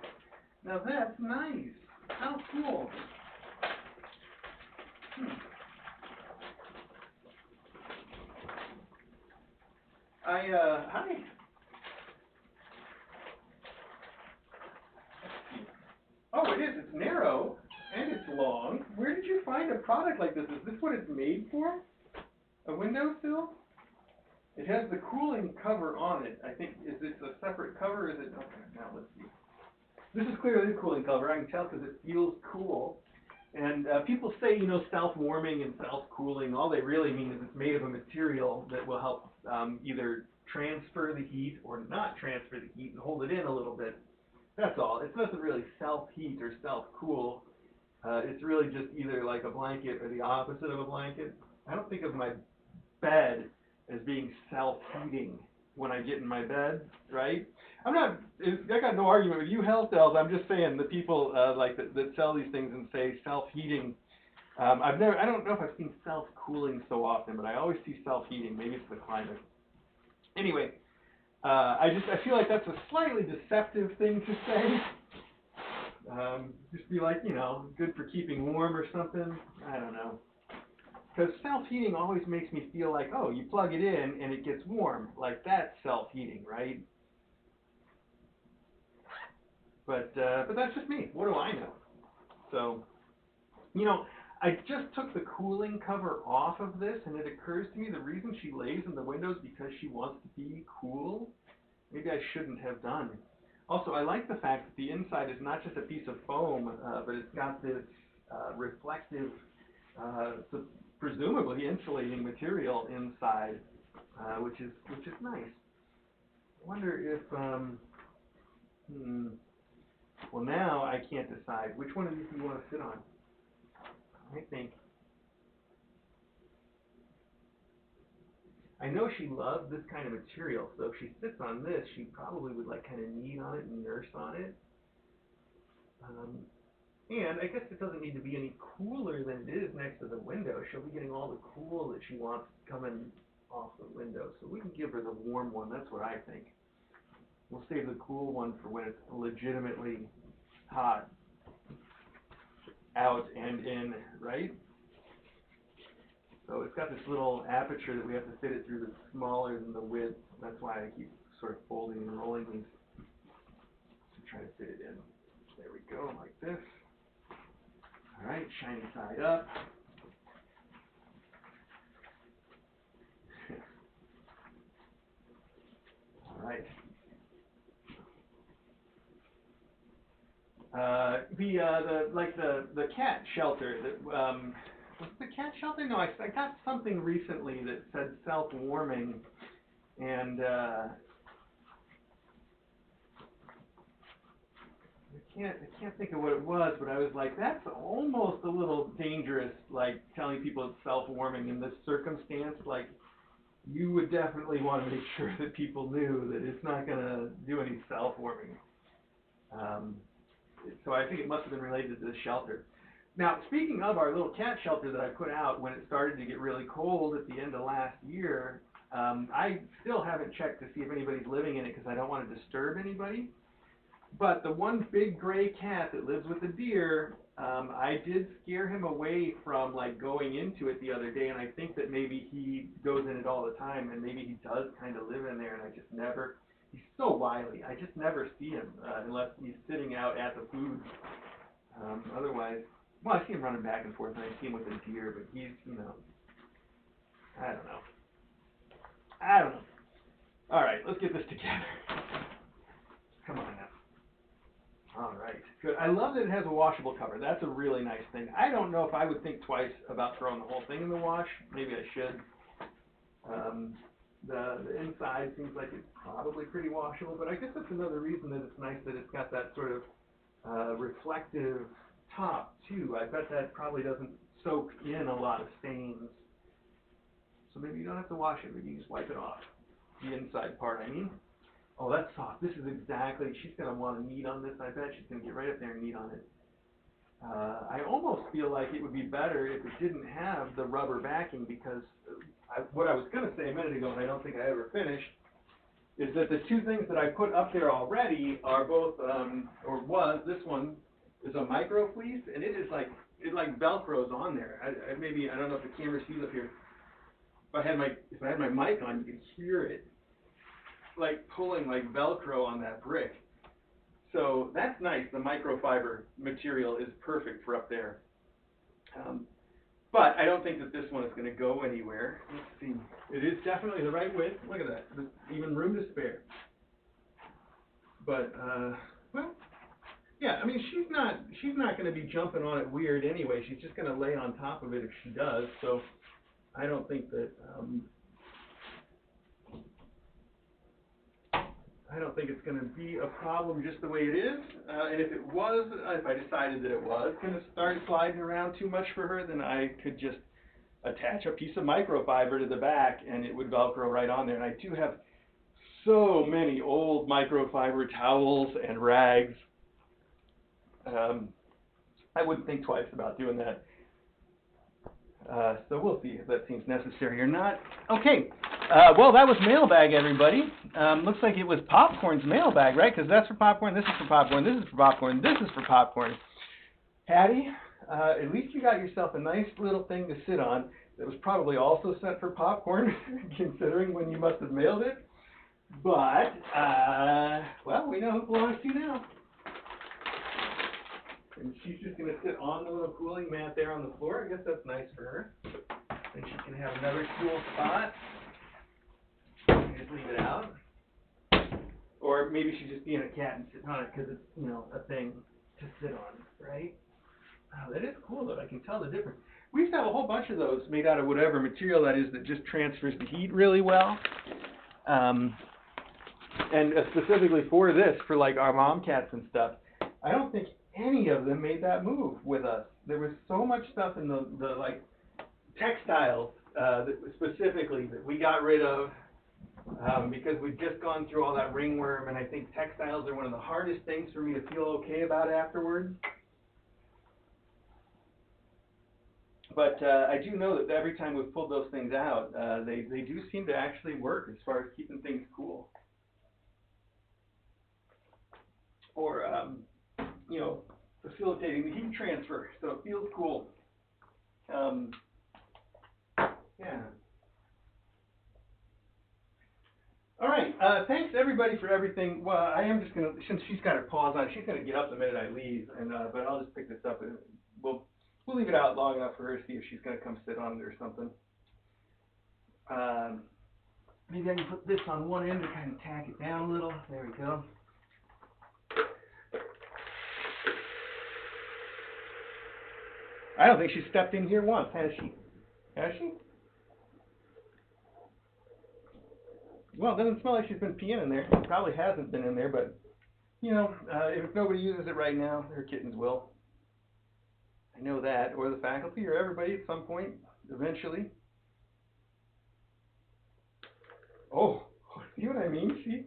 Now that's nice. How cool. Hi. Oh, it is. It's narrow and it's long. Where did you find a product like this? Is this what it's made for? A windowsill? It has the cooling cover on it. I think, is this a separate cover? Or is it? Okay, now let's see. This is clearly the cooling cover. I can tell because it feels cool. And people say, you know, self-warming and self-cooling, all they really mean is it's made of a material that will help either transfer the heat or not transfer the heat and hold it in a little bit. That's all. It's nothing really self-heat or self-cool. It's really just either like a blanket or the opposite of a blanket. I don't think of my bed as being self-heating when I get in my bed, right? I got no argument with you health elves. I'm just saying the people that sell these things and say self-heating. I don't know if I've seen self-cooling so often, but I always see self-heating. Maybe it's the climate. Anyway, I feel like that's a slightly deceptive thing to say. Just be like, you know, good for keeping warm or something. I don't know. Because self-heating always makes me feel like, oh, you plug it in and it gets warm. Like that's self-heating, right? But that's just me. What do I know? So, you know, I just took the cooling cover off of this, and it occurs to me the reason she lays in the window is because she wants to be cool. Maybe I shouldn't have done. Also, I like the fact that the inside is not just a piece of foam, but it's got this reflective, presumably insulating material inside, which is nice. I wonder if well, now I can't decide. Which one of these do you want to sit on? I think. I know she loves this kind of material, so if she sits on this, she probably would like kind of knead on it and nurse on it. And I guess it doesn't need to be any cooler than it is next to the window. She'll be getting all the cool that she wants coming off the window. So we can give her the warm one. That's what I think. We'll save the cool one for when it's legitimately hot out and in, right? So it's got this little aperture that we have to fit it through that's smaller than the width. That's why I keep sort of folding and rolling these to try to fit it in. There we go, like this. All right, shiny side up. All right. The cat shelter that was it the cat shelter? No, I got something recently that said self-warming, and I can't think of what it was, but I was like, that's almost a little dangerous, like telling people it's self-warming in this circumstance. Like, you would definitely want to make sure that people knew that it's not going to do any self-warming. So I think it must have been related to the shelter. Now, speaking of our little cat shelter that I put out when it started to get really cold at the end of last year, I still haven't checked to see if anybody's living in it because I don't want to disturb anybody. But the one big gray cat that lives with the deer, I did scare him away from like going into it the other day, and I think that maybe he goes in it all the time, and maybe he does kind of live in there, and I just never. He's so wily. I just never see him unless he's sitting out at the food. Otherwise, well, I see him running back and forth, and I see him with a deer, but he's, you know, I don't know. All right, let's get this together. Come on now. All right, good. I love that it has a washable cover. That's a really nice thing. I don't know if I would think twice about throwing the whole thing in the wash. Maybe I should. The inside seems like it's probably pretty washable, but I guess that's another reason that it's nice that it's got that sort of reflective top too. I bet that probably doesn't soak in a lot of stains. So maybe you don't have to wash it, maybe you just wipe it off. The inside part, I mean. Oh, that's soft. This is exactly, she's going to want to knead on this, I bet. She's going to get right up there and knead on it. I almost feel like it would be better if it didn't have the rubber backing, because what I was going to say a minute ago, and I don't think I ever finished, is that the two things that I put up there already are both, this one is a micro fleece, and it like Velcros on there. I don't know if the camera sees up here. If I had my mic on, you could hear it like pulling like Velcro on that brick. So that's nice. The microfiber material is perfect for up there. But I don't think that this one is going to go anywhere. Let's see. It is definitely the right width. Look at that. There's even room to spare. But, well, yeah, I mean, she's not going to be jumping on it weird anyway. She's just going to lay on top of it if she does. So I don't think that, I don't think it's going to be a problem just the way it is. And if I decided that it was going to start sliding around too much for her, then I could just attach a piece of microfiber to the back and it would Velcro right on there. And I do have so many old microfiber towels and rags. I wouldn't think twice about doing that. So we'll see if that seems necessary or not. Okay. Well, that was Mailbag, everybody. Looks like it was Popcorn's Mailbag, right? Because that's for popcorn, this is for popcorn, this is for popcorn, this is for popcorn. Patty, at least you got yourself a nice little thing to sit on that was probably also sent for popcorn, considering when you must have mailed it. But, well, we know who it belongs to now. And she's just going to sit on the little cooling mat there on the floor. I guess that's nice for her. And she can have another cool spot. Just leave it out. Or maybe she's just being a cat and sitting on it because it's, you know, a thing to sit on, right? Oh, that is cool, though. I can tell the difference. We used to have a whole bunch of those made out of whatever material that is that just transfers the heat really well. And specifically for this, for like our mom cats and stuff, I don't think any of them made that move with us. There was so much stuff in the like textiles that specifically that we got rid of because we'd just gone through all that ringworm, and I think textiles are one of the hardest things for me to feel okay about afterwards. But I do know that every time we've pulled those things out, they do seem to actually work as far as keeping things cool. Or you know, facilitating the heat transfer, so it feels cool. Yeah. All right. Thanks everybody for everything. Well, I am just gonna, since she's got her paws on, she's gonna get up the minute I leave, and but I'll just pick this up and we'll leave it out long enough for her to see if she's gonna come sit on it or something. Maybe I can put this on one end to kind of tack it down a little. There we go. I don't think she's stepped in here once, has she? Has she? Well, it doesn't smell like she's been peeing in there. She probably hasn't been in there, but, you know, if nobody uses it right now, her kittens will. I know that, or the faculty, or everybody at some point, eventually. Oh, see what I mean? She's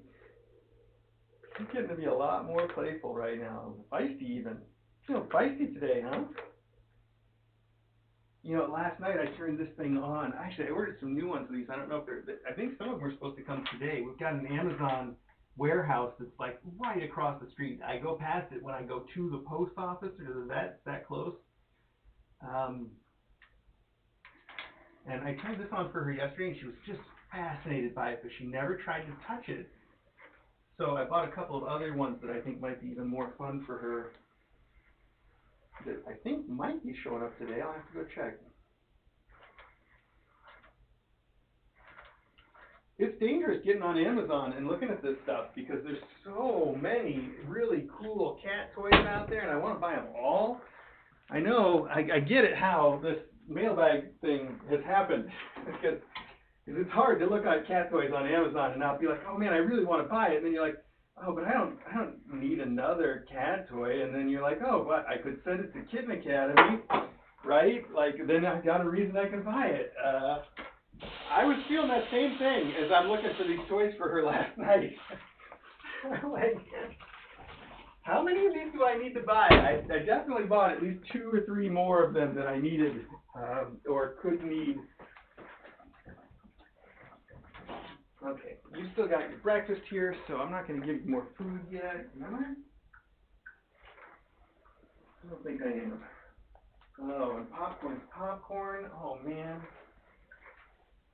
getting to be a lot more playful right now. Feisty even. You know, feisty today, huh? You know, last night I turned this thing on. Actually, I ordered some new ones of these. I don't know if I think some of them are supposed to come today. We've got an Amazon warehouse that's like right across the street. I go past it when I go to the post office or to the vet. It's that close. And I turned this on for her yesterday, and she was just fascinated by it, but she never tried to touch it. So I bought a couple of other ones that I think might be even more fun for her, that I think might be showing up today. I'll have to go check. It's dangerous getting on Amazon and looking at this stuff because there's so many really cool cat toys out there, and I want to buy them all. I know, I get it how this mailbag thing has happened because it's hard to look at cat toys on Amazon and not be like, oh man, I really want to buy it, and then you're like, oh, but I don't need another cat toy, and then you're like, oh, but I could send it to Kitten Academy, right? Like, then I've got a reason I can buy it. I was feeling that same thing as I'm looking for these toys for her last night. Like, How many of these do I need to buy? I definitely bought at least 2 or 3 more of them that I needed or could need. Okay, you still got your breakfast here, so I'm not going to give you more food yet. Am I? I don't think I am. Oh, and popcorn. Oh, man.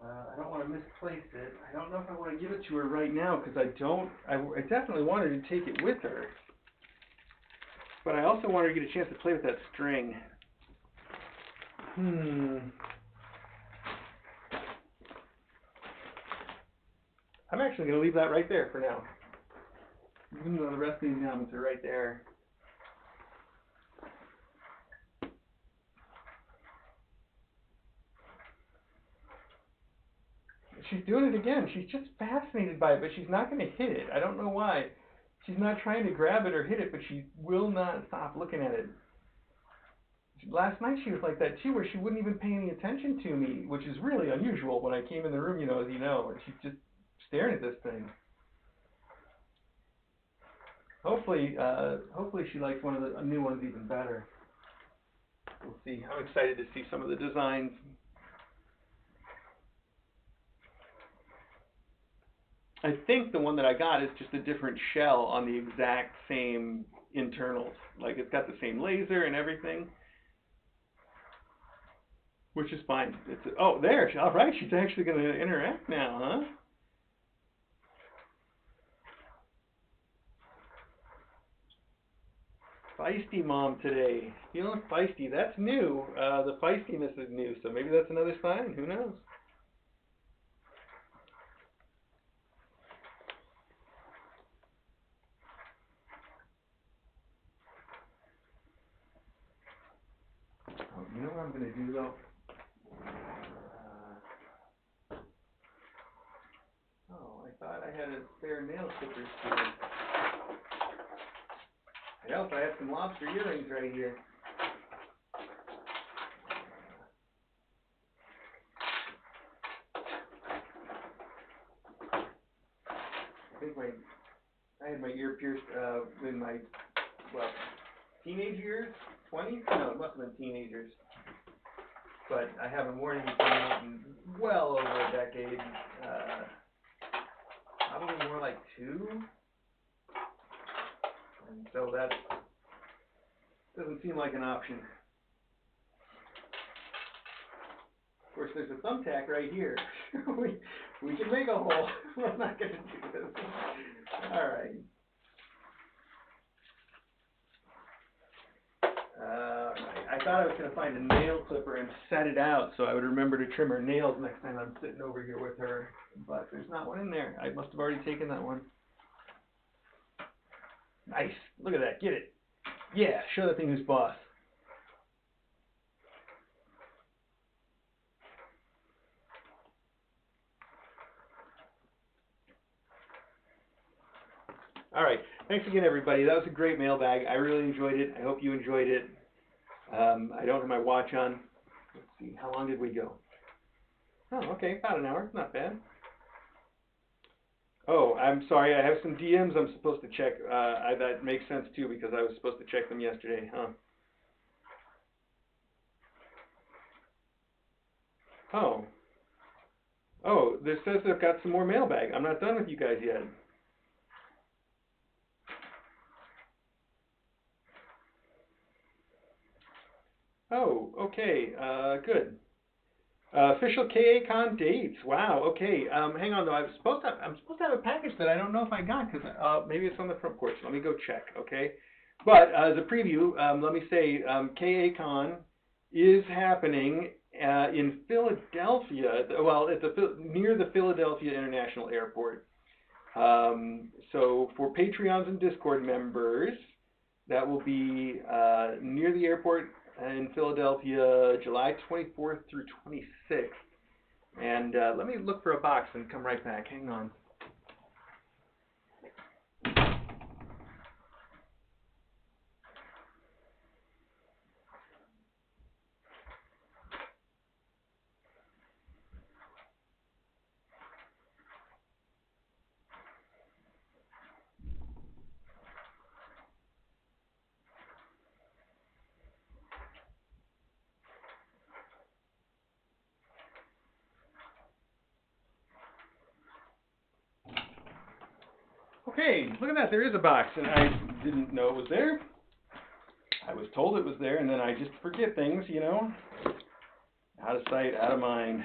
I don't want to misplace it. I don't know if I want to give it to her right now because I definitely wanted to take it with her. But I also wanted to get a chance to play with that string. I'm actually going to leave that right there for now. Even though the rest of these helmets are right there. She's doing it again. She's just fascinated by it, but she's not going to hit it. I don't know why. She's not trying to grab it or hit it, but she will not stop looking at it. Last night she was like that too, where she wouldn't even pay any attention to me, which is really unusual when I came in the room, you know, as you know, and she's just staring at this thing. Hopefully she likes one of the new ones even better. We'll see. I'm excited to see some of the designs. I think the one that I got is just a different shell on the exact same internals. Like it's got the same laser and everything, which is fine. Oh, there. All right, she's actually going to interact now, huh? Feisty mom today. Feeling feisty. That's new. The feistiness is new, so maybe that's another sign. Who knows? Oh, you know what I'm going to do, though? I thought I had a spare nail clippers here. I also have some lobster earrings right here. I think I had my ear pierced in my, teenage years? 20s? No, it must have been teenagers. But I haven't worn anything in well over a decade. Probably more like 2. And so that doesn't seem like an option. Of course, there's a thumbtack right here. we can make a hole. I'm not going to do this. All right. I thought I was going to find a nail clipper and set it out so I would remember to trim her nails next time I'm sitting over here with her. But there's not one in there. I must have already taken that one. Nice. Look at that. Get it. Yeah, show that thing who's boss. All right. Thanks again, everybody. That was a great mailbag. I really enjoyed it. I hope you enjoyed it. I don't have my watch on. Let's see. How long did we go? Oh, okay. About an hour. Not bad. Oh, I'm sorry. I have some DMs I'm supposed to check. That makes sense, too, because I was supposed to check them yesterday, huh? Oh. Oh, this says I've got some more mailbag. I'm not done with you guys yet. Oh, okay. Good. Official KACon dates. Wow. Okay. Hang on though. I'm supposed to have a package that I don't know if I got because maybe it's on the front porch. Let me go check. Okay. But as a preview, let me say KACon is happening in Philadelphia. Well, near the Philadelphia International Airport. So for Patreons and Discord members, that will be near the airport in Philadelphia, July 24th through 26th. And let me look for a box and come right back. Hang on. Okay, look at that, there is a box, and I didn't know it was there. I was told it was there, and then I just forget things, you know. Out of sight, out of mind.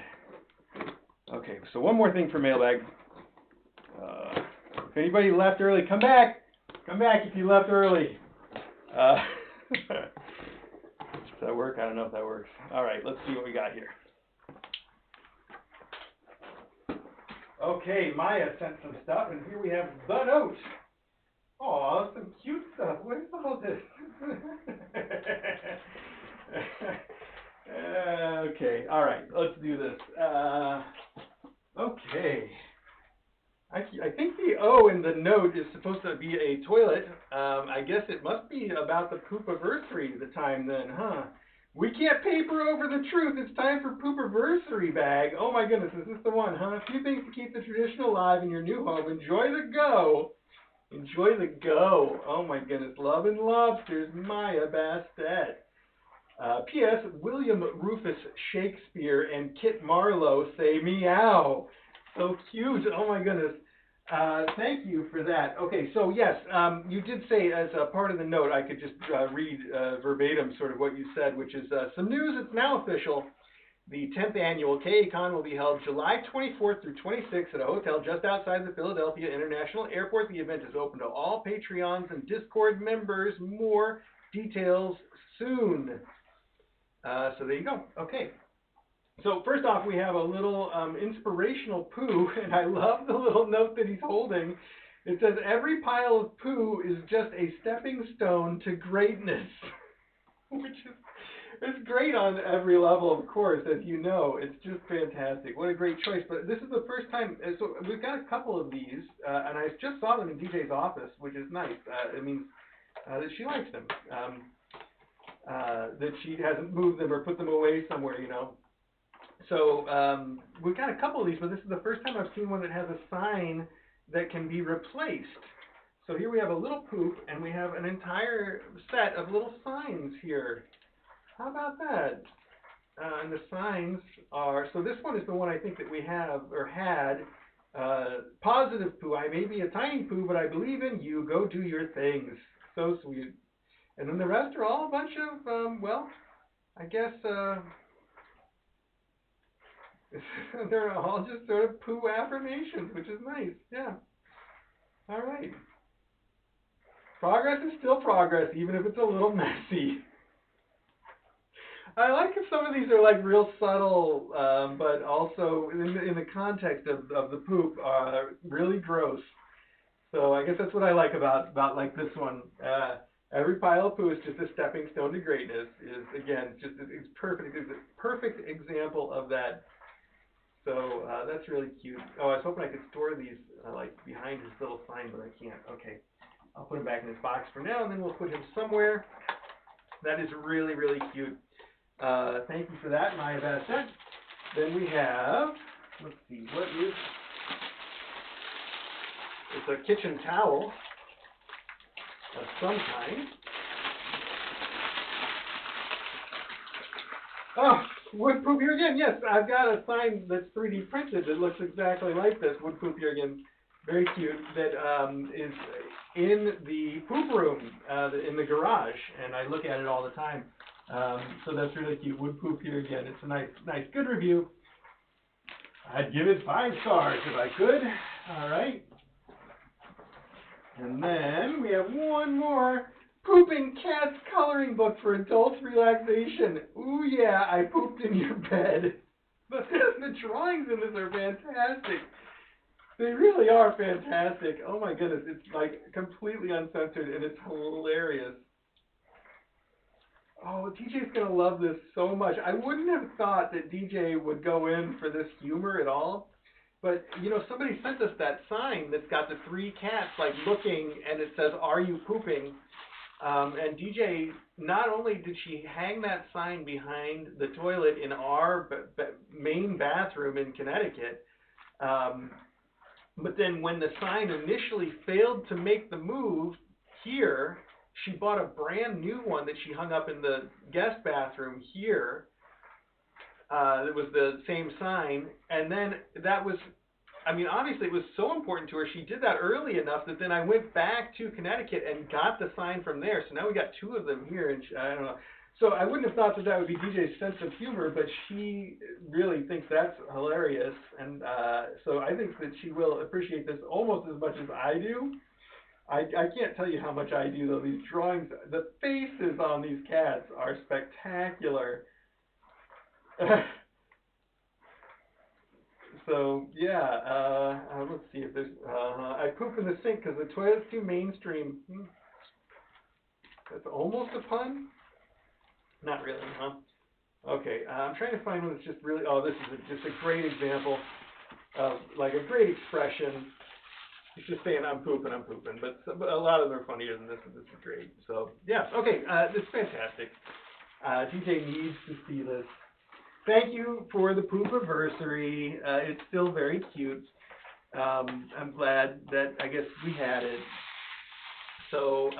Okay, so one more thing for Mailbag. If anybody left early, come back. Come back if you left early. Does that work? I don't know if that works. All right, let's see what we got here. Okay, Maya sent some stuff, and here we have the note. Oh, some cute stuff. What is all this? Okay, all right, let's do this. Okay. I think the O in the note is supposed to be a toilet. I guess it must be about the poop-iversary the time then, huh? We can't paper over the truth. It's time for poop-iversary bag. Oh my goodness, is this the one, huh? A few things to keep the tradition alive in your new home. Enjoy the go. Enjoy the go. Oh my goodness. Love and Lobsters, Maya Bastet. P.S. William Rufus Shakespeare and Kit Marlowe say meow. So cute. Oh my goodness. Thank you for that. Okay, so yes, you did say as a part of the note, I could just read verbatim sort of what you said, which is some news. It's now official. The 10th annual KACon will be held July 24th through 26th at a hotel just outside the Philadelphia International Airport. The event is open to all Patreons and Discord members. More details soon. So there you go. Okay. So first off, we have a little inspirational poo, and I love the little note that he's holding. It says, every pile of poo is just a stepping stone to greatness, which is it's great on every level, of course, as you know. It's just fantastic. What a great choice. But this is the first time, so we've got a couple of these, and I just saw them in DJ's office, which is nice. It means that she likes them, that she hasn't moved them or put them away somewhere, you know. So we've got a couple of these, but this is the first time I've seen one that has a sign that can be replaced. So here we have a little poop, and we have an entire set of little signs here. How about that? And the signs are, so this one is the one I think that we have, or had, positive poo. I may be a tiny poo, but I believe in you. Go do your things. So sweet. And then the rest are all a bunch of, well, I guess, they're all just sort of poo affirmations, which is nice. Yeah. All right. Progress is still progress, even if it's a little messy. I like if some of these are like real subtle, but also in the context of the poop, really gross. So I guess that's what I like about like this one. Every pile of poo is just a stepping stone to greatness. Is again just it's perfect. It's a perfect example of that. So that's really cute. Oh, I was hoping I could store these like behind his little sign, but I can't. Okay, I'll put him back in his box for now, and then we'll put him somewhere. That is really, really cute. Thank you for that, Maya Bassett. Then we have, let's see, what is, it's a kitchen towel of some kind. Oh, wood poop here again. Yes, I've got a sign that's 3D printed that looks exactly like this. Wood poop here again. Very cute. That is in the poop room in the garage, and I look at it all the time. So that's really cute. Wood poop here again. It's a nice, good review. I'd give it 5 stars if I could. All right. And then we have one more. Pooping Cats coloring book for adults relaxation. Ooh yeah, I pooped in your bed. The drawings in this are fantastic. They really are fantastic. Oh my goodness, it's like completely uncensored and it's hilarious. Oh, DJ's gonna love this so much. I wouldn't have thought that DJ would go in for this humor at all. But, you know, somebody sent us that sign that's got the 3 cats like looking and it says, "Are you pooping?" And DJ, not only did she hang that sign behind the toilet in our main bathroom in Connecticut, but then when the sign initially failed to make the move here, she bought a brand new one that she hung up in the guest bathroom here. It was the same sign, and then that was I mean, obviously it was so important to her. She did that early enough that then I went back to Connecticut and got the sign from there. So now we got two of them here, and I don't know. So I wouldn't have thought that that would be DJ's sense of humor, but she really thinks that's hilarious, and so I think that she will appreciate this almost as much as I do. I can't tell you how much I do though. These drawings, the faces on these cats are spectacular. So yeah, let's see if there's. I poop in the sink because the toilet's too mainstream. That's almost a pun. Not really, huh? Okay, I'm trying to find one that's just really. Oh, this is just a great example of like a great expression. He's just saying I'm pooping, but a lot of them are funnier than this, and this is great. So yeah, okay, it's fantastic. DJ needs to see this. Thank you for the poop-iversary. It's still very cute. I'm glad that I guess we had it. So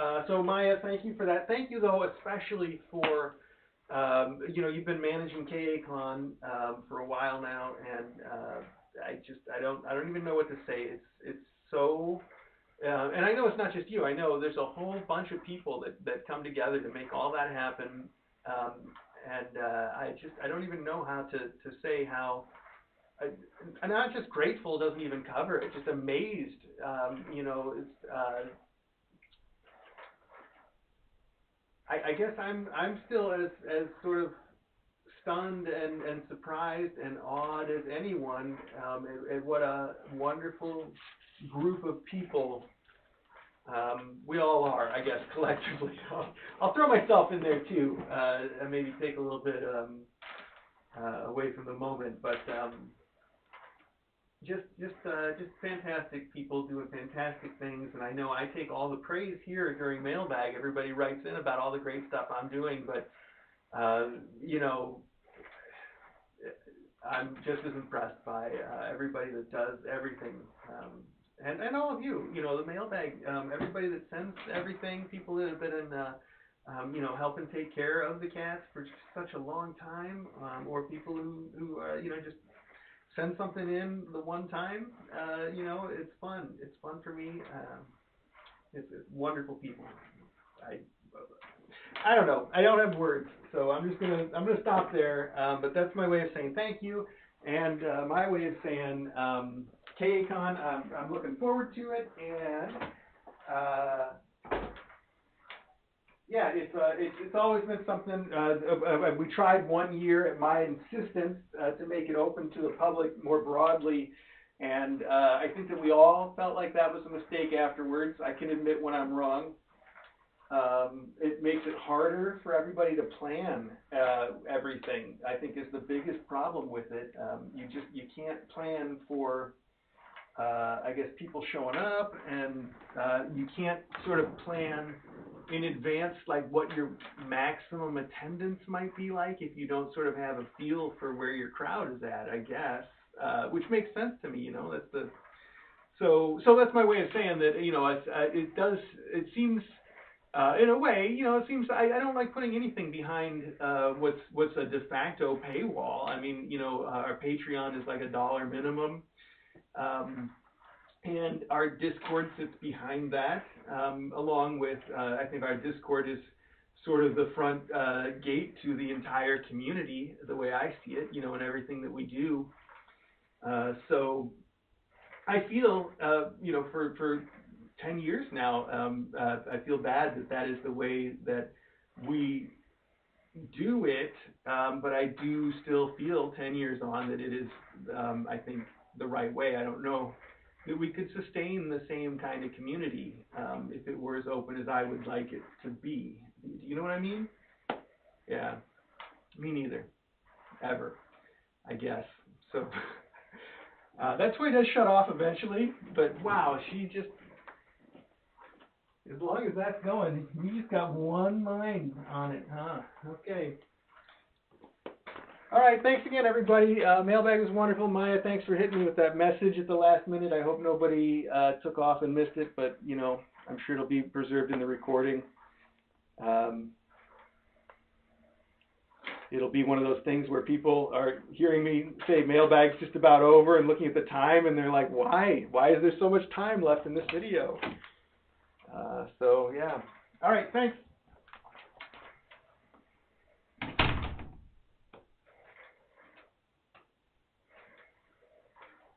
Maya, thank you for that. Thank you though, especially for you've been managing KACon for a while now, and I don't even know what to say. It's so, and I know it's not just you. I know there's a whole bunch of people that come together to make all that happen. I don't even know how to say how. I'm not just grateful doesn't even cover it. Just amazed. I guess I'm still as sort of stunned and surprised and awed as anyone at what a wonderful group of people we all are, I guess, collectively. I'll throw myself in there too, and maybe take a little bit away from the moment, but just fantastic people doing fantastic things, and I know I take all the praise here during Mailbag. Everybody writes in about all the great stuff I'm doing, but I'm just as impressed by everybody that does everything. And all of you, the Mailbag, everybody that sends everything, people that have been in, helping take care of the cats for such a long time, or people who just send something in the one time, it's fun. It's fun for me. It's wonderful people. I don't know. I don't have words, so I'm gonna stop there. But that's my way of saying thank you, and my way of saying KACon. I'm looking forward to it, and it's always been something. We tried one year at my insistence to make it open to the public more broadly, and I think that we all felt like that was a mistake afterwards. I can admit when I'm wrong. It makes it harder for everybody to plan everything. I think is the biggest problem with it. You can't plan for I guess people showing up, and you can't sort of plan in advance like what your maximum attendance might be like if you don't sort of have a feel for where your crowd is at, I guess, which makes sense to me. That's the so that's my way of saying that. It seems. In a way, it seems I don't like putting anything behind what's a de facto paywall. I mean, our Patreon is like $1 minimum, and our Discord sits behind that, along with I think our Discord is sort of the front gate to the entire community, the way I see it, and everything that we do. So I feel, for 10 years now, I feel bad that is the way that we do it, but I do still feel 10 years on that it is, I think, the right way. I don't know that we could sustain the same kind of community if it were as open as I would like it to be. Do you know what I mean? Yeah, me neither, ever, I guess. So that toy does shut off eventually, but wow, she just... As long as that's going, you just got one mind on it, huh? Okay. All right, thanks again, everybody. Mailbag was wonderful. Maya, thanks for hitting me with that message at the last minute. I hope nobody took off and missed it, but, I'm sure it'll be preserved in the recording. it'll be one of those things where people are hearing me say mailbag's just about over and looking at the time and they're like, why? Why is there so much time left in this video? So yeah. All right, thanks.